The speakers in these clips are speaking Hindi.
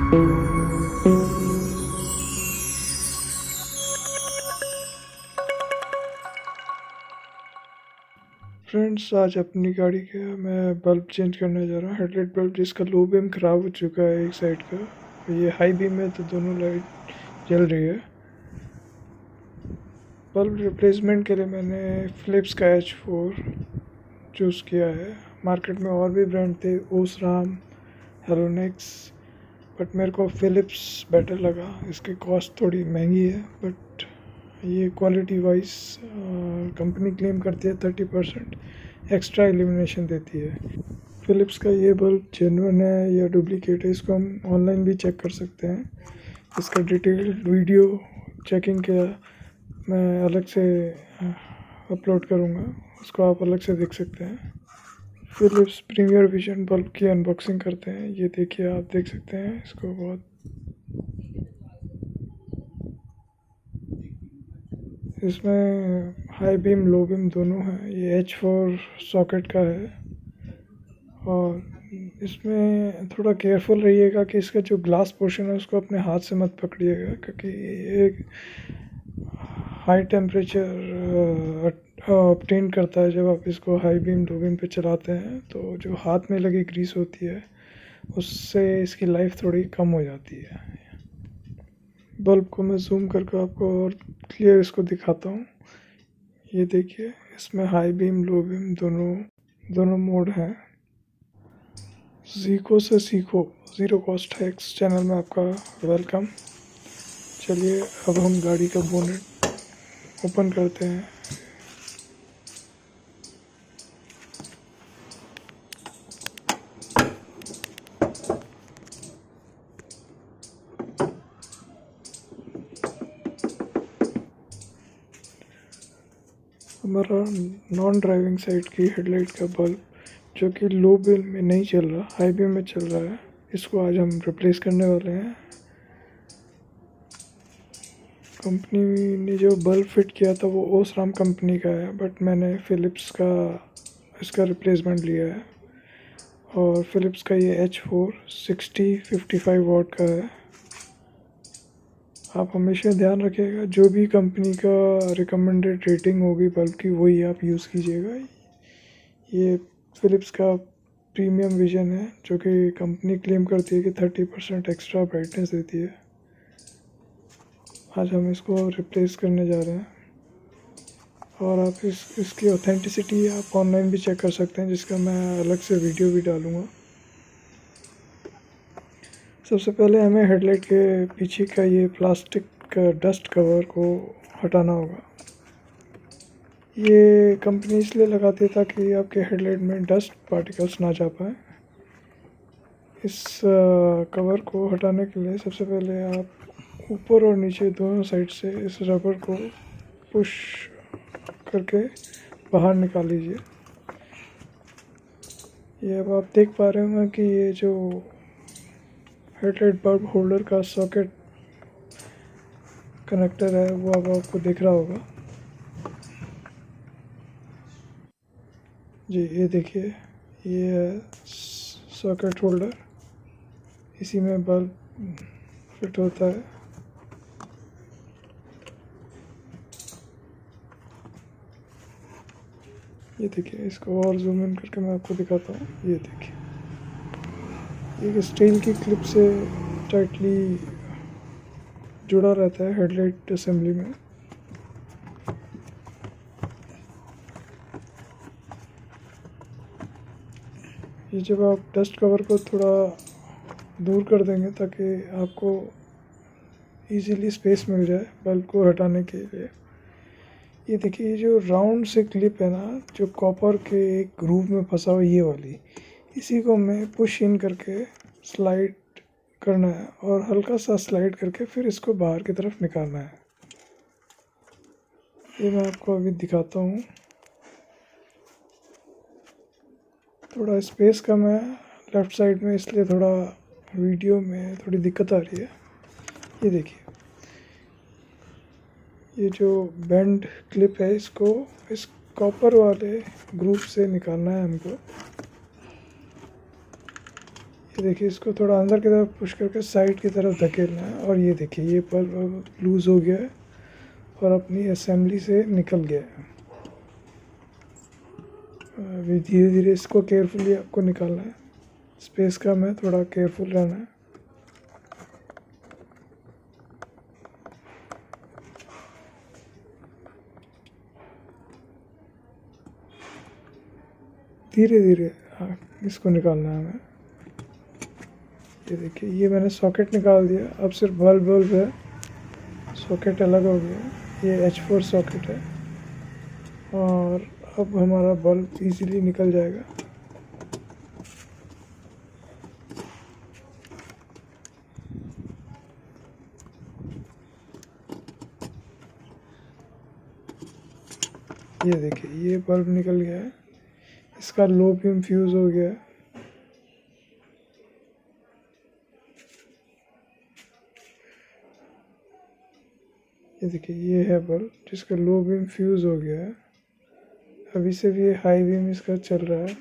फ्रेंड्स, आज अपनी गाड़ी का मैं बल्ब चेंज करने जा रहा हूँ। हेडलाइट बल्ब जिसका लो बीम ख़राब हो चुका है एक साइड का, ये हाई बीम है तो दोनों लाइट जल रही है। बल्ब रिप्लेसमेंट के लिए मैंने फ़िलिप्स का H4 चूज़ किया है। मार्केट में और भी ब्रांड थे, ओसराम, हेलोनेक्स, बट मेरे को फ़िलिप्स बेटर लगा। इसकी कॉस्ट थोड़ी महंगी है बट ये क्वालिटी वाइज कंपनी क्लेम करती है 30% एक्स्ट्रा इल्यूमिनेशन देती है। फ़िलिप्स का ये बल्ब जेन्युइन है या डुप्लीकेट है, इसको हम ऑनलाइन भी चेक कर सकते हैं। इसका डिटेल्ड वीडियो चेकिंग किया मैं अलग से अपलोड करूँगा, उसको आप अलग से देख सकते हैं। फ़िलिप्स प्रीमियर विजन बल्ब की अनबॉक्सिंग करते हैं। ये देखिए, आप देख सकते हैं इसको। बहुत इसमें हाई बीम लो बीम दोनों हैं। ये H4 सॉकेट का है और इसमें थोड़ा केयरफुल रहिएगा कि इसका जो ग्लास पोर्शन है उसको अपने हाथ से मत पकड़िएगा, क्योंकि ये हाई टेम्परेचर ऑब्टेन करता है। जब आप इसको हाई बीम लो बीम पे चलाते हैं तो जो हाथ में लगी ग्रीस होती है उससे इसकी लाइफ थोड़ी कम हो जाती है। बल्ब को मैं जूम करके आपको और क्लियर इसको दिखाता हूँ। ये देखिए, इसमें हाई बीम लो बीम दोनों मोड हैं। ZeCoH से सीखो, ज़ीरो कॉस्ट हैक्स चैनल में आपका वेलकम। चलिए अब हम गाड़ी का बोनेट ओपन करते हैं। हमारा नॉन ड्राइविंग साइड की हेडलाइट का बल्ब जो कि लो बीम में नहीं चल रहा, हाई बीम में चल रहा है, इसको आज हम रिप्लेस करने वाले हैं। कंपनी ने जो बल्ब फिट किया था वो ओसराम कंपनी का है, बट मैंने फ़िलिप्स का इसका रिप्लेसमेंट लिया है। और फ़िलिप्स का ये H4 60-55 वाट का है। आप हमेशा ध्यान रखिएगा, जो भी कंपनी का रिकमेंडेड रेटिंग होगी बल्ब की वही आप यूज़ कीजिएगा। ये फ़िलिप्स का प्रीमियम विजन है जो कि कंपनी क्लेम करती है कि 30% एक्स्ट्रा ब्राइटनेस देती है। आज हम इसको रिप्लेस करने जा रहे हैं और आप इसकी ऑथेंटिसिटी आप ऑनलाइन भी चेक कर सकते हैं, जिसका मैं अलग से वीडियो भी डालूँगा। सबसे पहले हमें हेडलाइट के पीछे का ये प्लास्टिक का डस्ट कवर को हटाना होगा। ये कंपनी इसलिए लगाती है ताकि आपके हेडलाइट में डस्ट पार्टिकल्स ना जा पाए। इस कवर को हटाने के लिए सबसे पहले आप ऊपर और नीचे दोनों साइड से इस रबर को पुश करके बाहर निकाल लीजिए। ये अब आप देख पा रहे होंगे कि ये जो हेडलाइट बल्ब होल्डर का सॉकेट कनेक्टर है वो अब आपको दिख रहा होगा। जी, ये देखिए, ये है सॉकेट होल्डर, इसी में बल्ब फिट होता है। ये देखिए, इसको और जूम इन करके मैं आपको दिखाता हूँ। ये देखिए, एक स्टील की क्लिप से टाइटली जुड़ा रहता है हेडलाइट असेंबली में। ये जब आप डस्ट कवर को थोड़ा दूर कर देंगे ताकि आपको इजीली स्पेस मिल जाए बल्ब को हटाने के लिए। ये देखिए, ये जो राउंड से क्लिप है ना, जो कॉपर के एक ग्रूव में फंसा हुआ, ये वाली, इसी को हमें पुश इन करके स्लाइड करना है और हल्का सा स्लाइड करके फिर इसको बाहर की तरफ निकालना है। ये मैं आपको अभी दिखाता हूँ। थोड़ा स्पेस कम है लेफ़्ट साइड में, इसलिए थोड़ा वीडियो में थोड़ी दिक्कत आ रही है। ये देखिए, ये जो बेंड क्लिप है इसको इस कॉपर वाले ग्रूव से निकालना है हमको। ये देखिए, इसको थोड़ा अंदर की तरफ पुश करके साइड की तरफ धकेलना है और ये देखिए ये बल्ब लूज़ हो गया है और अपनी असेंबली से निकल गया है। अभी धीरे धीरे इसको केयरफुली आपको निकालना है, स्पेस का में थोड़ा केयरफुल रहना है। धीरे धीरे इसको निकालना है हमें। ये देखिए, ये मैंने सॉकेट निकाल दिया, अब सिर्फ बल्ब है, सॉकेट अलग हो गया। ये H4 सॉकेट है और अब हमारा बल्ब इजीली निकल जाएगा। ये देखिए, ये बल्ब निकल गया है, इसका लो बीम फ्यूज़ हो गया है। ये देखिए, ये है बल्ब जिसका लो बीम फ्यूज़ हो गया है। अभी से भी हाई बीम इसका चल रहा है।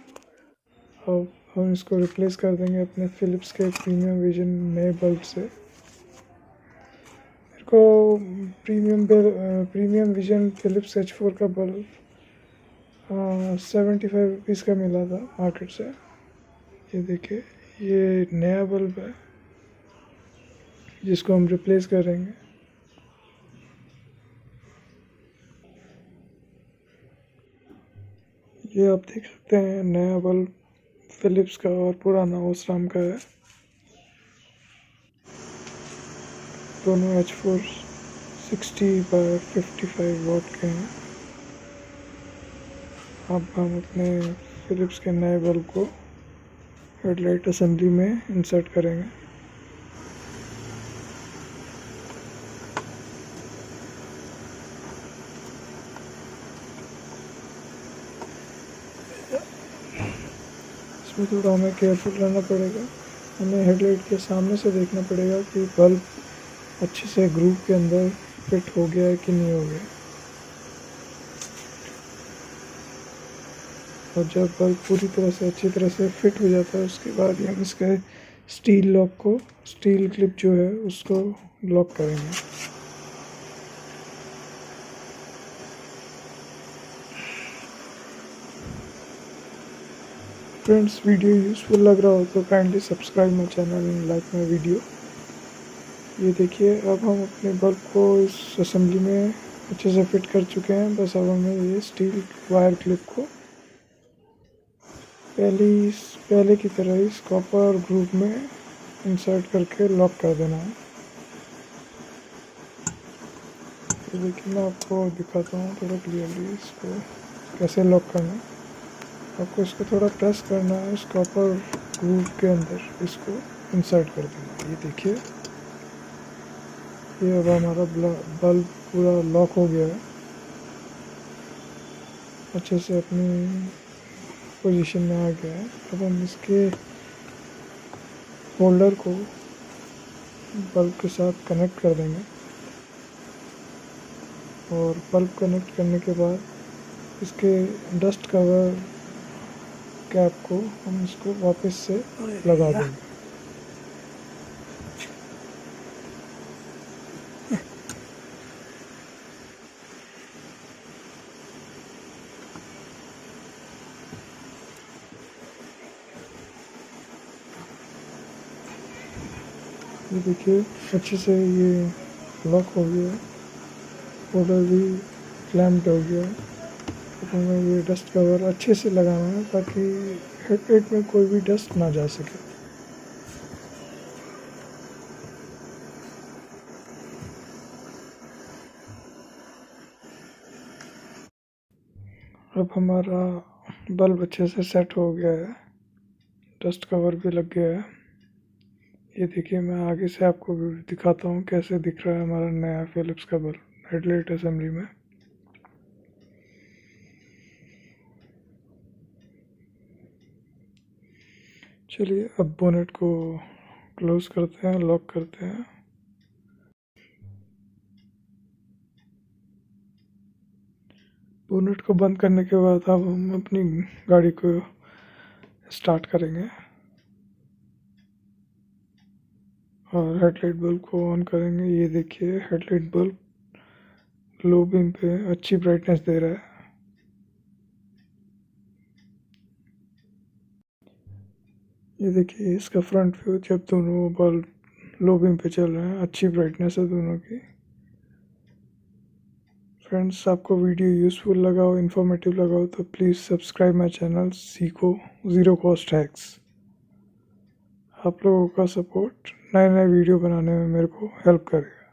अब हम इसको रिप्लेस कर देंगे अपने फिलिप्स के प्रीमियम विजन नए बल्ब से। मेरे को प्रीमियम विजन फिलिप्स H4 का बल्ब 75 रुपीज़ का मिला था मार्केट से। ये देखिए, ये नया बल्ब है जिसको हम रिप्लेस करेंगे। ये आप देख सकते हैं, नया बल्ब फिलिप्स का और पुराना ओसराम का है। दोनों H4 60/55 वाट के हैं। अब हम अपने फिलिप्स के नए बल्ब को हेडलाइट असेंबली में इंसर्ट करेंगे। इसमें थोड़ा हमें केयरफुल रहना पड़ेगा। हमें हेडलाइट के सामने से देखना पड़ेगा कि बल्ब अच्छे से ग्रूव के अंदर फिट हो गया है कि नहीं हो गया। और जब बल्ब पूरी तरह से अच्छी तरह से फिट हो जाता है उसके बाद ही हम इसका स्टील लॉक को, स्टील क्लिप जो है उसको लॉक करेंगे। फ्रेंड्स, वीडियो यूज़फुल लग रहा हो तो kindly subscribe my channel and like my video. ये देखिए, अब हम अपने बल्ब को इस असेंबली में अच्छे से फिट कर चुके हैं। बस अब हमें ये स्टील वायर क्लिप को पहले की तरह इस कॉपर ग्रूव में इंसर्ट करके लॉक कर देना है। तो देखिए, मैं आपको दिखाता हूँ थोड़ा क्लियरली इसको कैसे लॉक करना है। आपको इसको थोड़ा प्रेस करना है, इस कॉपर ग्रूव के अंदर इसको इंसर्ट कर देना है। ये देखिए, ये अब हमारा बल्ब पूरा लॉक हो गया है, अच्छे से अपनी पोजीशन में आ गया है। अब हम इसके होल्डर को बल्ब के साथ कनेक्ट कर देंगे और बल्ब कनेक्ट करने के बाद इसके डस्ट कवर कैप को हम इसको वापस से लगा देंगे। ये देखिए, अच्छे से ये लॉक हो गया है, होल्डर भी क्लैम्प्ड हो गया है। अब हमें ये डस्ट कवर अच्छे से लगाना है ताकि हेडलाइट में कोई भी डस्ट ना जा सके। अब हमारा बल्ब अच्छे से सेट हो गया है, डस्ट कवर भी लग गया है। ये देखिए, मैं आगे से आपको भी दिखाता हूँ कैसे दिख रहा है हमारा नया फिलिप्स का बल्ब हेडलाइट असेंबली में। चलिए, अब बोनेट को क्लोज करते हैं, लॉक करते हैं। बोनेट को बंद करने के बाद अब हम अपनी गाड़ी को स्टार्ट करेंगे। और हेडलाइट बल्ब को ऑन करेंगे। ये देखिए हेडलाइट बल्ब लो बीम पे अच्छी ब्राइटनेस दे रहा है। ये देखिए इसका फ्रंट व्यू जब दोनों बल्ब लो बीम पे चल रहे हैं, अच्छी ब्राइटनेस है दोनों की। फ्रेंड्स, आपको वीडियो यूज़फुल लगा हो, इन्फॉर्मेटिव लगा हो तो please subscribe my channel ZeCoH hacks. आप लोगों का सपोर्ट नए नए वीडियो बनाने में मेरे को हेल्प करेगा।